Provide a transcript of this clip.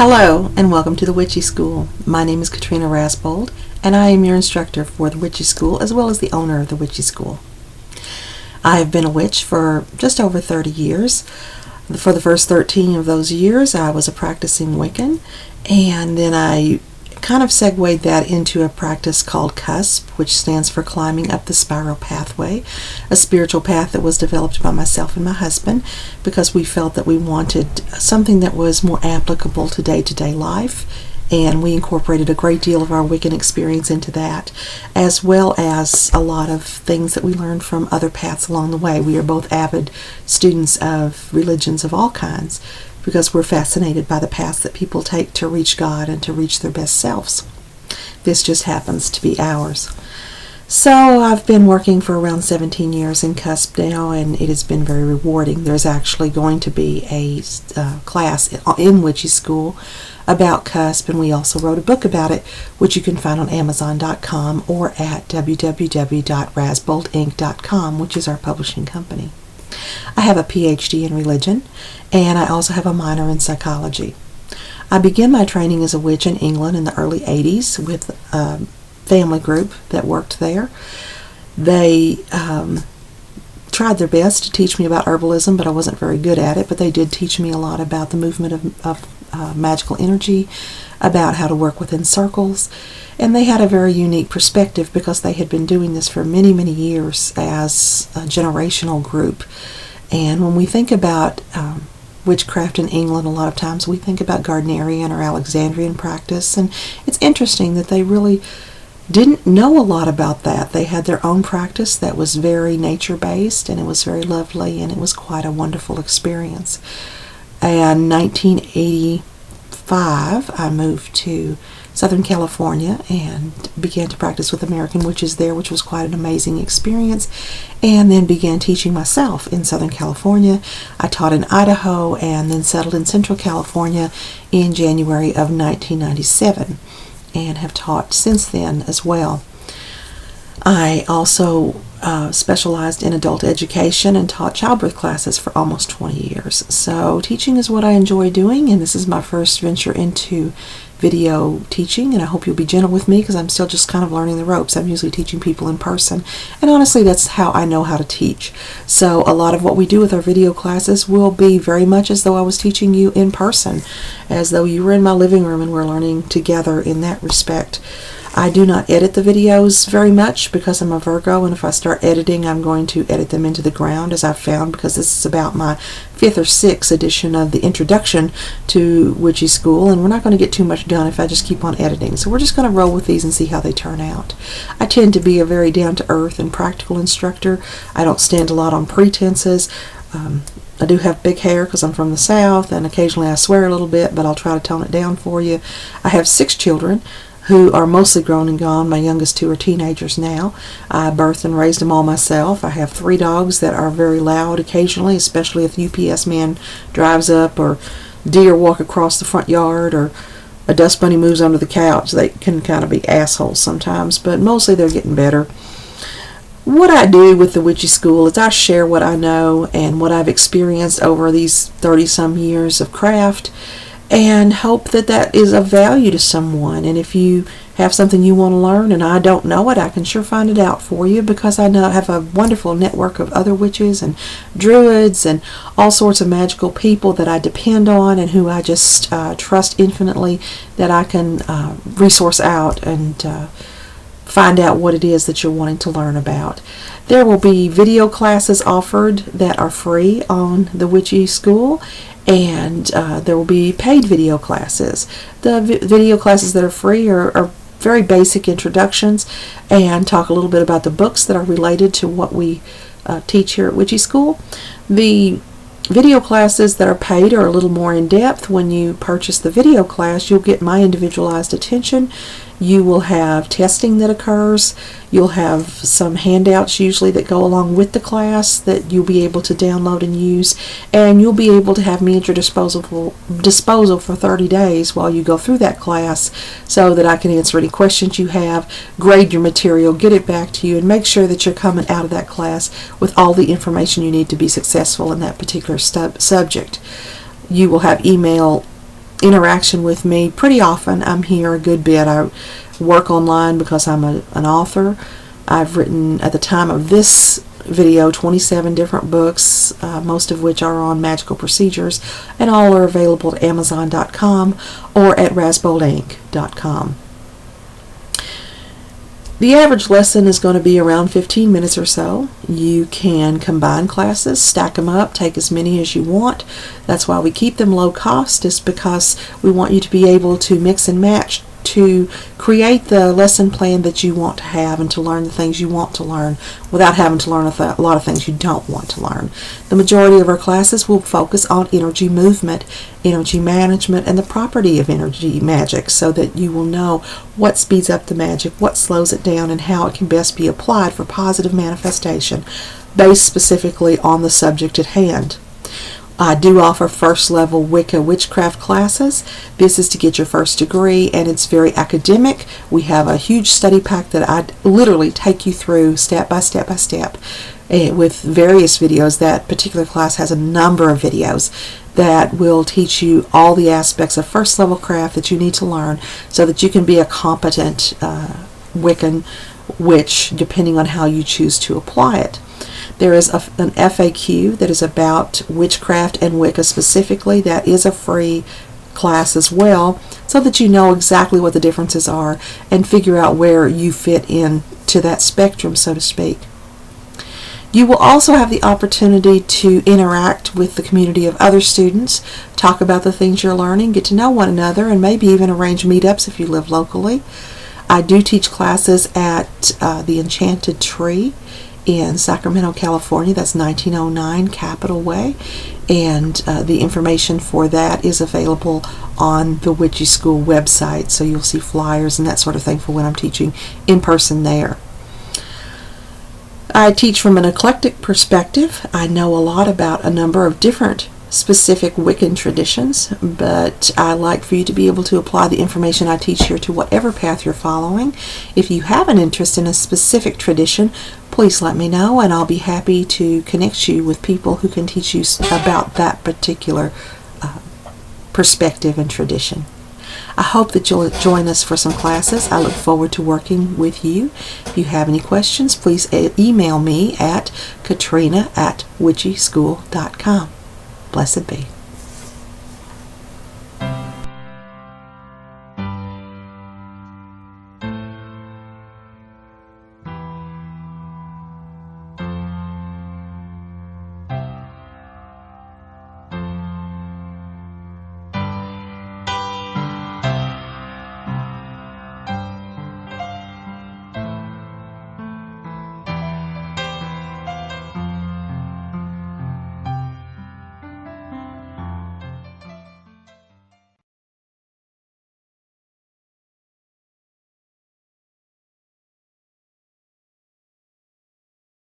Hello and welcome to the Witchy School. My name is Katrina Rasbold and I am your instructor for the Witchy School as well as the owner of the Witchy School. I have been a witch for just over 30 years. For the first 13 of those years I was a practicing Wiccan, and then I kind of segued that into a practice called CUSP, which stands for Climbing Up the Spiral Pathway, a spiritual path that was developed by myself and my husband because we felt that we wanted something that was more applicable to day-to-day life, and we incorporated a great deal of our Wiccan experience into that, as well as a lot of things that we learned from other paths along the way. We are both avid students of religions of all kinds, because we're fascinated by the paths that people take to reach God and to reach their best selves. This just happens to be ours. So I've been working for around 17 years in CUSP now, and it has been very rewarding. There's actually going to be a class in Witchy School about CUSP, and we also wrote a book about it, which you can find on Amazon.com or at www.rasboldinc.com, which is our publishing company. I have a PhD in religion, and I also have a minor in psychology. I began my training as a witch in England in the early 80s with a family group that worked there. They tried their best to teach me about herbalism, but I wasn't very good at it. But they did teach me a lot about the movement of magical energy, about how to work within circles, and they had a very unique perspective because they had been doing this for many, many years as a generational group. And when we think about witchcraft in England, a lot of times we think about Gardnerian or Alexandrian practice, and it's interesting that they really didn't know a lot about that. They had their own practice that was very nature-based, and it was very lovely, and it was quite a wonderful experience. And 1985, I moved to Southern California and began to practice with American witches there, which was quite an amazing experience, and then began teaching myself in Southern California. I taught in Idaho and then settled in Central California in January of 1997 and have taught since then as well. I also specialized in adult education and taught childbirth classes for almost 20 years. So teaching is what I enjoy doing, and this is my first venture into video teaching, and I hope you'll be gentle with me because I'm still just kind of learning the ropes. I'm usually teaching people in person, and honestly that's how I know how to teach. So a lot of what we do with our video classes will be very much as though I was teaching you in person, as though you were in my living room and we're learning together in that respect. I do not edit the videos very much because I'm a Virgo, and if I start editing, I'm going to edit them into the ground, as I've found, because this is about my 5th or 6th edition of the introduction to Witchy School, and we're not going to get too much done if I just keep on editing. So we're just going to roll with these and see how they turn out. I tend to be a very down-to-earth and practical instructor. I don't stand a lot on pretenses. I do have big hair because I'm from the South, and occasionally I swear a little bit, but I'll try to tone it down for you. I have 6 children who are mostly grown and gone. My youngest 2 are teenagers now. I birthed and raised them all myself. I have 3 dogs that are very loud occasionally, especially if the UPS man drives up, or deer walk across the front yard, or a dust bunny moves under the couch. They can kind of be assholes sometimes, but mostly they're getting better. What I do with the Witchy School is I share what I know and what I've experienced over these 30-some years of craft, and hope that that is of value to someone. And if you have something you want to learn and I don't know it, I can sure find it out for you, because I know I have a wonderful network of other witches and druids and all sorts of magical people that I depend on and who I just trust infinitely, that I can resource out and find out what it is that you're wanting to learn about. There will be video classes offered that are free on the Witchy School, and there will be paid video classes. The video classes that are free are very basic introductions and talk a little bit about the books that are related to what we teach here at Witchy School. The video classes that are paid are a little more in depth. When you purchase the video class, you'll get my individualized attention. You will have testing that occurs. You'll have some handouts usually that go along with the class that you'll be able to download and use, and you'll be able to have me at your disposal for 30 days while you go through that class, so that I can answer any questions you have, grade your material, get it back to you, and make sure that you're coming out of that class with all the information you need to be successful in that particular subject. You will have email interaction with me pretty often. I'm here a good bit. I work online because I'm an author. I've written, at the time of this video, 27 different books, most of which are on magical procedures, and all are available at Amazon.com or at rasboldinc.com. The average lesson is going to be around 15 minutes or so. You can combine classes, stack them up, take as many as you want. That's why we keep them low cost, is because we want you to be able to mix and match to create the lesson plan that you want to have and to learn the things you want to learn without having to learn a lot of things you don't want to learn. The majority of our classes will focus on energy movement, energy management, and the property of energy magic, so that you will know what speeds up the magic, what slows it down, and how it can best be applied for positive manifestation based specifically on the subject at hand. I do offer first level Wicca Witchcraft classes. This is to get your first degree, and it's very academic. We have a huge study pack that I literally take you through step by step by step with various videos. That particular class has a number of videos that will teach you all the aspects of first level craft that you need to learn so that you can be a competent Wiccan witch, depending on how you choose to apply it. There is an FAQ that is about witchcraft and Wicca specifically. That is a free class as well, so that you know exactly what the differences are and figure out where you fit in to that spectrum, so to speak. You will also have the opportunity to interact with the community of other students, talk about the things you're learning, get to know one another, and maybe even arrange meetups if you live locally. I do teach classes at the Enchanted Tree in Sacramento, California. That's 1909 Capitol Way, and the information for that is available on the Witchy School website, so you'll see flyers and that sort of thing for when I'm teaching in person there. I teach from an eclectic perspective. I know a lot about a number of different specific Wiccan traditions, but I like for you to be able to apply the information I teach here to whatever path you're following. If you have an interest in a specific tradition, please let me know, and I'll be happy to connect you with people who can teach you about that particular perspective and tradition. I hope that you'll join us for some classes. I look forward to working with you. If you have any questions, please email me at katrina@witchyschool.com. Blessed be.